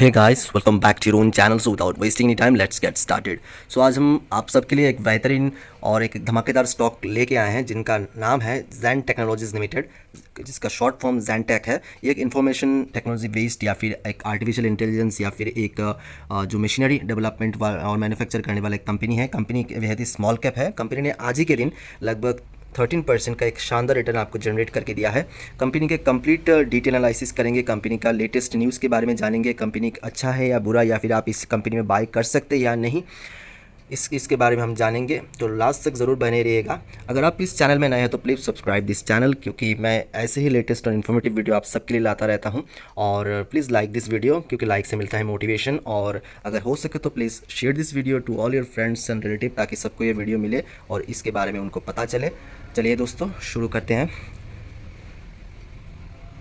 Hey guys, welcome back to your own channel. So without wasting any time let's get started. So आज हम आप सबके लिए एक बेहतरीन और एक धमाकेदार स्टॉक लेके आए हैं जिनका नाम है जैन टेक्नोलॉजीज लिमिटेड, जिसका शॉर्ट फॉर्म जैनटेक है। ये एक इन्फॉर्मेशन टेक्नोलॉजी बेस्ड या फिर एक आर्टिफिशियल इंटेलिजेंस या फिर एक जो मशीनरी डेवलपमेंट और मैन्युफैक्चर करने वाला एक कंपनी है। कंपनी बेहद ही स्मॉल कैप है। कंपनी ने आज ही के दिन लगभग 13% का एक शानदार रिटर्न आपको जनरेट करके दिया है। कंपनी के कंप्लीट डिटेल एनालिसिस करेंगे, कंपनी का लेटेस्ट न्यूज़ के बारे में जानेंगे, कंपनी अच्छा है या बुरा, या फिर आप इस कंपनी में बाय कर सकते हैं या नहीं, इसके बारे में हम जानेंगे। तो लास्ट तक ज़रूर बने रहिएगा। अगर आप इस चैनल में नए हैं तो प्लीज़ सब्सक्राइब दिस चैनल, क्योंकि मैं ऐसे ही लेटेस्ट और इन्फॉर्मेटिव वीडियो आप सबके लिए लाता रहता हूं। और प्लीज़ लाइक दिस वीडियो, क्योंकि लाइक से मिलता है मोटिवेशन। और अगर हो सके तो please share this video to all your friends and relative, ताकि सबको ये वीडियो मिले और इसके बारे में उनको पता चले। चलिए दोस्तों, शुरू करते हैं।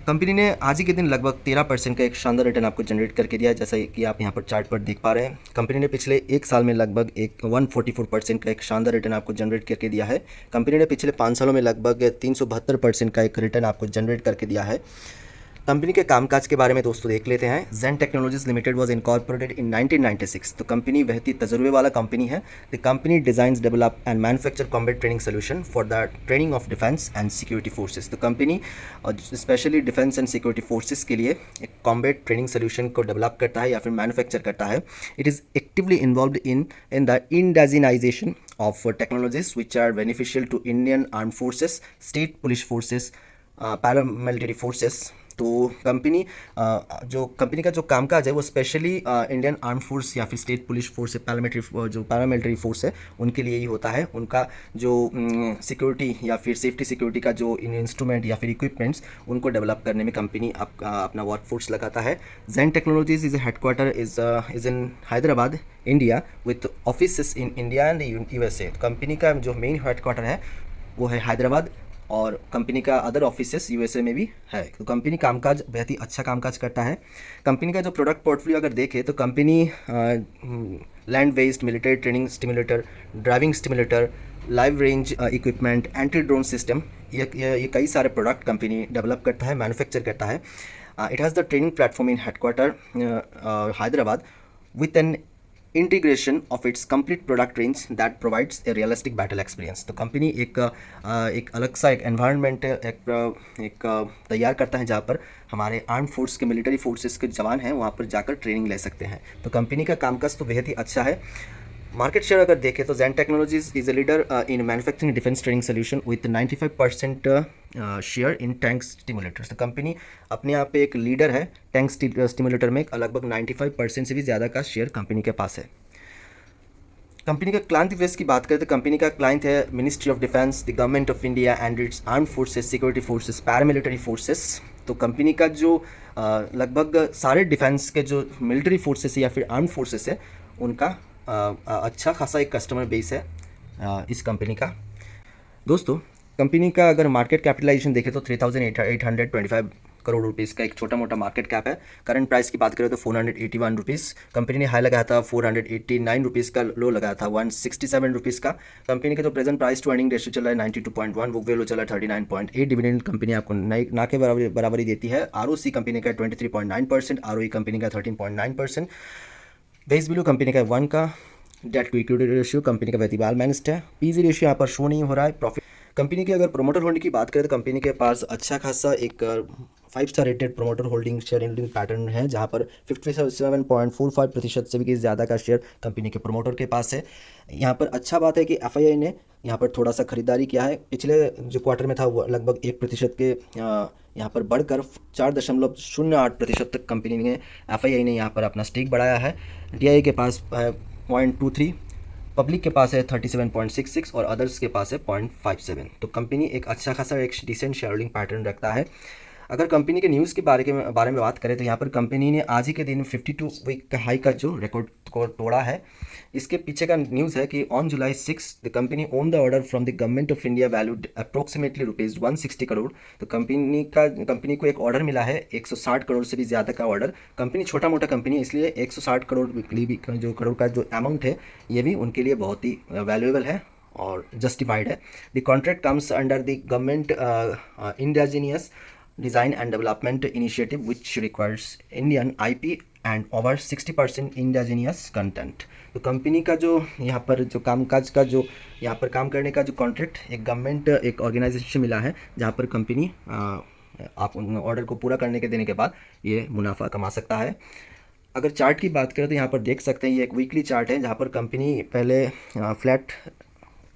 कंपनी ने आज ही के दिन लगभग 13% का एक शानदार रिटर्न आपको जनरेट करके दिया है, जैसा कि आप यहाँ पर चार्ट पर देख पा रहे हैं। कंपनी ने पिछले एक साल में लगभग एक 144% का एक शानदार रिटर्न आपको जनरेट करके दिया है। कंपनी ने पिछले 5 सालों में लगभग 372% का एक रिटर्न आपको जनरेट करके दिया है। कंपनी के कामकाज के बारे में दोस्तों देख लेते हैं। Jain technologies limited was incorporated in 1996। तो कंपनी बहुत ही तजुर्बे वाला कंपनी है। The company designs, develop and manufacture combat training solution for the training of defence and security forces. तो company specially defence and security forces के लिए एक कॉम्बैट ट्रेनिंग सोल्यूशन को डेवलप करता है या फिर मैन्युफैक्चर करता है। It is actively involved in the indigenisation of technologies which are beneficial to Indian arm forces, state police forces, paramilitary forces. तो कंपनी जो कंपनी का जो कामकाज है वो स्पेशली इंडियन आर्म फोर्स या फिर स्टेट पुलिस फोर्स है, पैरामिलिट्री फोर्स है, उनके लिए ही होता है। उनका जो सिक्योरिटी या फिर सेफ्टी सिक्योरिटी का जो इंस्ट्रूमेंट या फिर इक्विपमेंट्स, उनको डेवलप करने में कंपनी अपना वर्क फोर्स लगाता है। Jain technologies is headquarter is in Hyderabad, India, with office in India and USA। Company का जो मेन हेडक्वार्टर है वो है हैदराबाद, और कंपनी का अदर ऑफिसेस USA में भी है। तो कंपनी कामकाज बहुत ही अच्छा कामकाज करता है। कंपनी का जो प्रोडक्ट पोर्टफोलियो अगर देखें तो company land based military training stimulator, driving stimulator, live range equipment, anti drone system, ये कई सारे प्रोडक्ट कंपनी डेवलप करता है, मैन्युफैक्चर करता है। It has the training platform in headquarter Hyderabad with an integration of its complete product range that provides a realistic battle experience. तो company एक अलग सा एक एनवायरनमेंट एक तैयार करता है जहाँ पर हमारे आर्म फोर्स के, मिलिट्री फोर्सेस के जवान हैं, वहाँ पर जाकर ट्रेनिंग ले सकते हैं। तो कंपनी का कामकाज तो बेहद ही अच्छा है। मार्केट शेयर अगर देखें तो Jain technologies is a leader in manufacturing defence training solution with 95% share in tank stimulators. तो कंपनी अपने आप पे एक लीडर है टैंक स्टिमुलेटर में। लगभग 95% से भी ज़्यादा का शेयर कंपनी के पास है। कंपनी का क्लाइंट बेस की बात करें तो कंपनी का क्लाइंट है ministry of defence, the government of India and it's arm forces, security forces, paramilitary forces. तो कंपनी का जो लगभग सारे डिफेंस के जो मिलिट्री फोर्सेस या फिर आर्म फोर्सेस है, उनका अच्छा खासा एक कस्टमर बेस है इस कंपनी का। दोस्तों, कंपनी का अगर मार्केट कैपिटलाइजेशन देखें तो 3,825 करोड़ रुपीज़ का एक छोटा मोटा मार्केट कैप है। करंट प्राइस की बात करें तो 481 रुपीज़। कंपनी ने हाई लगाया था 489 रुपीज़ का, लो लगाया था 167 रुपीज़ का। कंपनी का जो present price to earning ratio चल रहा है 92.1, बुक वैल्यू चल रहा है 39.8। डिविडेंड कंपनी आपको ना के बराबरी देती है। ROC कंपनी का 23.9%, ROE कंपनी का 13.9%। बेस वैल्यू कंपनी का 1 का। Debt to equity ratio company का वेल मैनेज्ड है। PZ रेशियो यहाँ पर शो नहीं हो रहा है। प्रॉफिट कंपनी की अगर प्रोमोटर होल्डिंग की बात करें तो कंपनी के पास अच्छा खासा एक 5 star rated promoter holding share holding pattern है, जहाँ पर 57.45% से भी ज़्यादा का शेयर कंपनी के प्रोमोटर के पास है। यहाँ पर अच्छा बात है कि FII ने यहाँ पर थोड़ा सा खरीदारी किया है। पिछले जो क्वार्टर में था वो लगभग 1% के यहाँ पर बढ़कर 4.08% तक कंपनी ने FII ने यहाँ पर अपना स्टेक बढ़ाया है। DII के पास 0.23, पब्लिक के पास है 37.66 और अदर्स के पास है 0.57। तो कंपनी एक अच्छा खासा एक डिसेंट शेयर होल्डिंग पैटर्न रखता है। अगर कंपनी के न्यूज़ के बारे में बात करें तो यहाँ पर कंपनी ने आज ही के दिन 52 वीक हाई का जो रिकॉर्ड को तोड़ा है। इसके पीछे का न्यूज़ है कि on July 6 the company own the order from the government of India valued approximately rupees 160 crore. तो कंपनी को एक ऑर्डर मिला है 160 करोड़ से भी ज़्यादा का ऑर्डर। कंपनी छोटा मोटा कंपनी है, इसलिए 160 करोड़ करोड़ का जो अमाउंट है, ये भी उनके लिए बहुत ही वैल्यूएबल है और जस्टिफाइड है। The contract comes under the government indigenous design and development initiative which requires Indian IP and over 60% indigenous content. तो कंपनी का जो यहाँ पर जो कामकाज का जो यहाँ पर काम करने का जो कॉन्ट्रैक्ट एक गवर्नमेंट एक ऑर्गेनाइजेशन से मिला है, जहाँ पर कंपनी आप ऑर्डर को पूरा करने के देने के बाद ये मुनाफा कमा सकता है। अगर चार्ट की बात करें तो यहाँ पर देख सकते हैं ये एक वीकली चार्ट है, जहाँ पर कंपनी पहले फ्लैट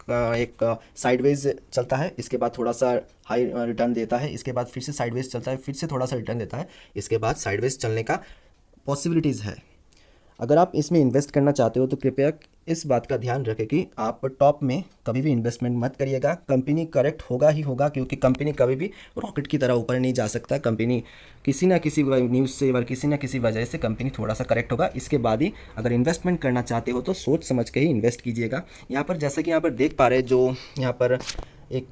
एक साइडवेज चलता है, इसके बाद थोड़ा सा हाई रिटर्न देता है, इसके बाद फिर से साइडवेज चलता है, फिर से थोड़ा सा रिटर्न देता है, इसके बाद साइडवेज चलने का पॉसिबिलिटीज़ है। अगर आप इसमें इन्वेस्ट करना चाहते हो तो कृपया इस बात का ध्यान रखें कि आप टॉप में कभी भी इन्वेस्टमेंट मत करिएगा। कंपनी करेक्ट होगा ही होगा, क्योंकि कंपनी कभी भी रॉकेट की तरह ऊपर नहीं जा सकता। कंपनी किसी ना किसी न्यूज़ से या किसी ना किसी वजह से कंपनी थोड़ा सा करेक्ट होगा, इसके बाद ही अगर इन्वेस्टमेंट करना चाहते हो तो सोच समझ के ही इन्वेस्ट कीजिएगा। यहाँ पर जैसे कि यहाँ पर देख पा रहे हैं, जो यहाँ पर एक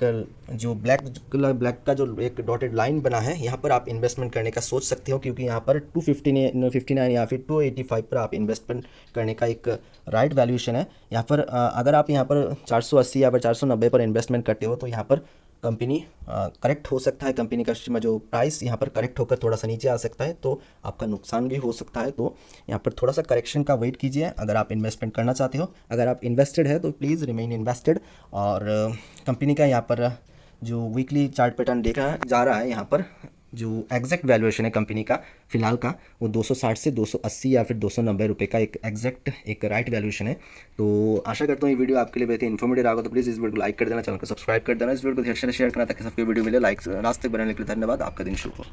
जो ब्लैक का जो एक डॉटेड लाइन बना है, यहाँ पर आप इन्वेस्टमेंट करने का सोच सकते हो, क्योंकि यहाँ पर 259 या फिर 285 पर आप इन्वेस्टमेंट करने का एक राइट वैल्यूएशन है। यहाँ पर अगर आप यहाँ पर 480 या फिर 490 पर इन्वेस्टमेंट करते हो तो यहाँ पर कंपनी करेक्ट हो सकता है, कंपनी का जो प्राइस यहाँ पर करेक्ट होकर थोड़ा सा नीचे आ सकता है, तो आपका नुकसान भी हो सकता है। तो यहाँ पर थोड़ा सा करेक्शन का वेट कीजिए अगर आप इन्वेस्टमेंट करना चाहते हो। अगर आप इन्वेस्टेड है तो प्लीज़ रिमेन इन्वेस्टेड। और कंपनी का यहाँ पर जो वीकली चार्ट पैटर्न देखा जा रहा है, यहाँ पर जो एग्जैक्ट वैल्यूएशन है कंपनी का फिलहाल का, वो 260 से 280 या फिर 290 रुपये का एक एग्जैक्ट एक राइट वैल्यूएशन है। तो आशा करता हूँ ये वीडियो आपके लिए बहुत ही इन्फॉर्मेटिव रहा होगा। तो प्लीज़ इस वीडियो को लाइक कर देना, चैनल को सब्सक्राइब कर देना, इस वीडियो को ढेर सारे शेयर करना ताकि सबके वीडियो मिले। लाइक रास्ते बनाने के लिए धन्यवाद। आपका दिन शुभ हो।